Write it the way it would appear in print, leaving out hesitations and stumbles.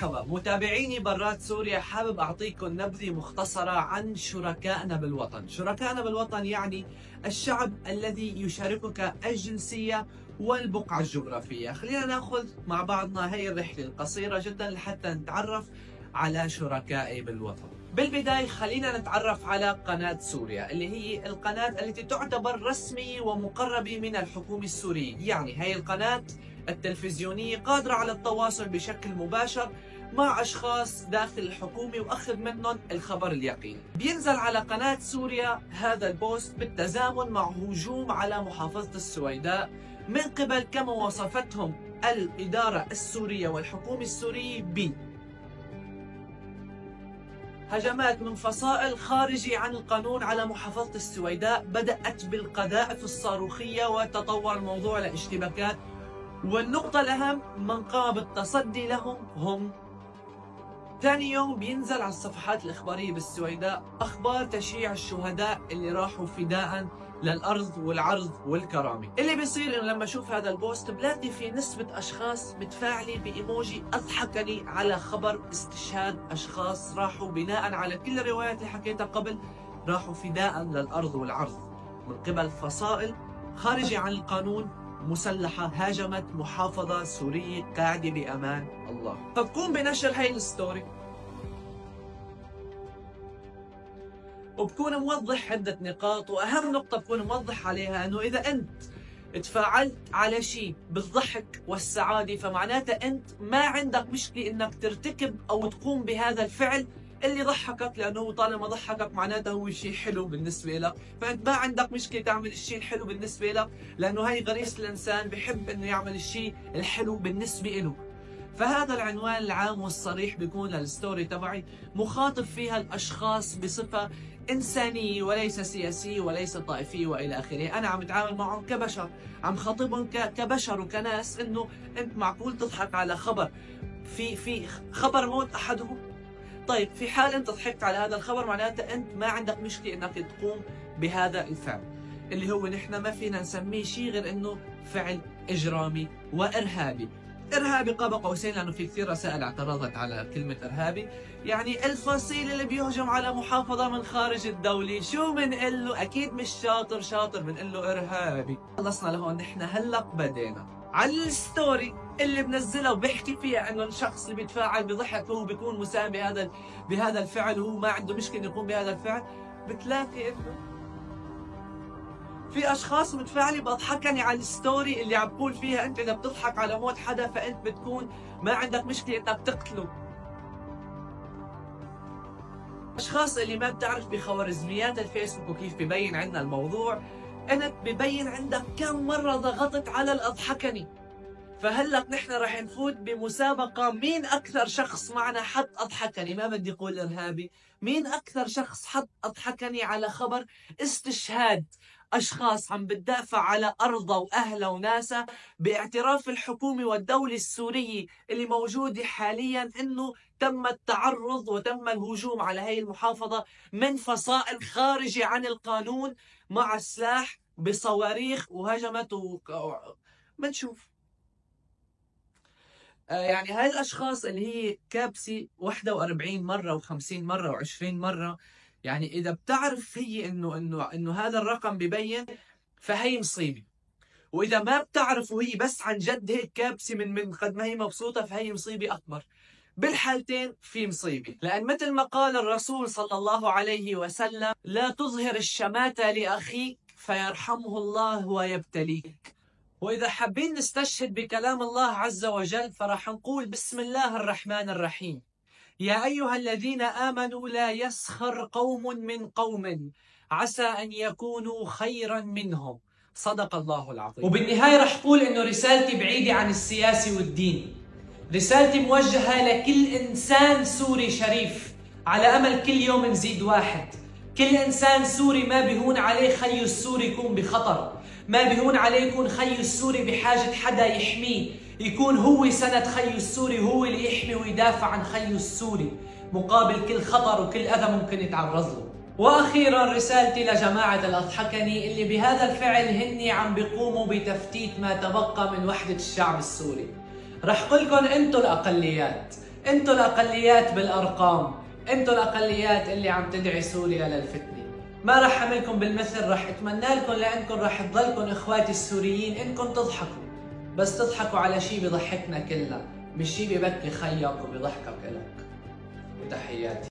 مرحبا متابعيني برات سوريا، حابب أعطيكم نبذة مختصرة عن شركائنا بالوطن. شركائنا بالوطن يعني الشعب الذي يشاركك الجنسية والبقعة الجغرافية. خلينا ناخذ مع بعضنا هي الرحلة القصيرة جدا لحتى نتعرف على شركائي بالوطن. بالبداية خلينا نتعرف على قناة سوريا، اللي هي القناة التي تعتبر رسمية ومقربة من الحكومة السورية. يعني هي القناة التلفزيونية قادرة على التواصل بشكل مباشر مع أشخاص داخل الحكومة وأخذ منهم الخبر اليقيني. بينزل على قناة سوريا هذا البوست بالتزامن مع هجوم على محافظة السويداء من قبل كما وصفتهم الإدارة السورية والحكومة السورية هجمات من فصائل خارجي عن القانون على محافظة السويداء. بدأت بالقذائف الصاروخية وتطور الموضوع لاشتباكات، والنقطة الأهم من قام بالتصدي لهم هم. ثاني يوم بينزل على الصفحات الإخبارية بالسويداء أخبار تشييع الشهداء اللي راحوا فداء للأرض والعرض والكرامة. اللي بيصير إنه لما أشوف هذا البوست بلاقي في نسبة أشخاص متفاعلة بإيموجي أضحكني على خبر استشهاد أشخاص راحوا بناء على كل الروايات اللي حكيتها قبل، راحوا فداء للأرض والعرض من قبل فصائل خارجة عن القانون مسلحة هاجمت محافظة سورية قاعدة بأمان الله. فبكون بنشر هاي الستوري وبكون موضح عدة نقاط، وأهم نقطة بكون موضح عليها أنه إذا أنت تفاعلت على شيء بالضحك والسعادة فمعناته أنت ما عندك مشكلة أنك ترتكب أو تقوم بهذا الفعل اللي ضحكك، لأنه طالما ضحكك معناته هو شيء حلو بالنسبة لك، فأنت ما عندك مشكلة تعمل الشيء الحلو بالنسبة لك، لأنه هاي غريزة الإنسان بحب أنه يعمل الشيء الحلو بالنسبة له. فهذا العنوان العام والصريح بيكون للستوري تبعي، مخاطب فيها الأشخاص بصفة إنسانية وليس سياسية وليس طائفية وإلى آخره. أنا عم أتعامل معهم كبشر، عم خاطبهم كبشر وكناس، إنه أنت معقول تضحك على خبر في خبر موت أحدهم؟ طيب في حال أنت ضحكت على هذا الخبر معناته أنت ما عندك مشكلة إنك تقوم بهذا الفعل اللي هو نحن ما فينا نسميه شيء غير إنه فعل إجرامي وإرهابي. إرهابي قاب قوسين، لأنه في كثير رسائل اعترضت على كلمة إرهابي. يعني الفصيل اللي بيهجم على محافظة من خارج الدولة شو بنقول له؟ أكيد مش شاطر بنقول له إرهابي. خلصنا لهون، نحن هلأ بدينا على الستوري اللي بنزلها وبحكي فيها انه الشخص اللي بيتفاعل بضحك هو بيكون مساهم بهذا الفعل وهو ما عنده مشكله يقوم بهذا الفعل. بتلاقي انه في اشخاص متفاعله بضحكني على الستوري اللي عم بقول فيها انت اذا بتضحك على موت حدا فانت بتكون ما عندك مشكله انك تقتله. اشخاص اللي ما بتعرف بخوارزميات الفيسبوك وكيف ببين عندنا الموضوع، انت ببين عندك كم مره ضغطت على الاضحكني. فهلا نحن راح نفوت بمسابقة مين أكثر شخص معنا حط أضحكني، ما بدي أقول إرهابي، مين أكثر شخص حط أضحكني على خبر استشهاد أشخاص عم بتدافع على أرضها وأهلها وناسها باعتراف الحكومة والدولة السورية اللي موجودة حاليا إنه تم التعرض وتم الهجوم على هي المحافظة من فصائل خارجة عن القانون مع سلاح بصواريخ وهجمت بنشوف. يعني هاي الأشخاص اللي هي كابسة 41 مرة و50 مرة و20 مرة، يعني إذا بتعرف هي إنه هذا الرقم ببين فهي مصيبة، وإذا ما بتعرف وهي بس عن جد هيك كابسة من قد ما هي مبسوطة فهي مصيبة أكبر. بالحالتين في مصيبة، لأن مثل ما قال الرسول صلى الله عليه وسلم: لا تظهر الشماتة لأخيك فيرحمه الله ويبتليك. وإذا حابين نستشهد بكلام الله عز وجل فراح نقول بسم الله الرحمن الرحيم: يا أيها الذين آمنوا لا يسخر قوم من قوم عسى أن يكونوا خيرا منهم. صدق الله العظيم. وبالنهاية راح أقول إنه رسالتي بعيدة عن السياسة والدين، رسالتي موجهة لكل إنسان سوري شريف، على أمل كل يوم نزيد واحد. كل إنسان سوري ما بيهون عليه خيه السوري يكون بخطر، ما بيهون عليه يكون خيه السوري بحاجة حدا يحميه، يكون هو سند خيه السوري، هو اللي يحمي ويدافع عن خيه السوري مقابل كل خطر وكل أذى ممكن يتعرض له. وأخيرا رسالتي لجماعة الأضحكني اللي بهذا الفعل هني عم بيقوموا بتفتيت ما تبقى من وحدة الشعب السوري. رح قلكن انتو الأقليات، انتوا الاقليات بالارقام، انتوا الاقليات اللي عم تدعي سوريا للفتنه. ما رح اعملكم بالمثل، رح اتمنى لكم لانكم رح تضلكم اخواتي السوريين انكم تضحكوا، بس تضحكوا على شيء بيضحكنا كلنا، مش شيء ببكي خيك وبيضحكك الك. وتحياتي.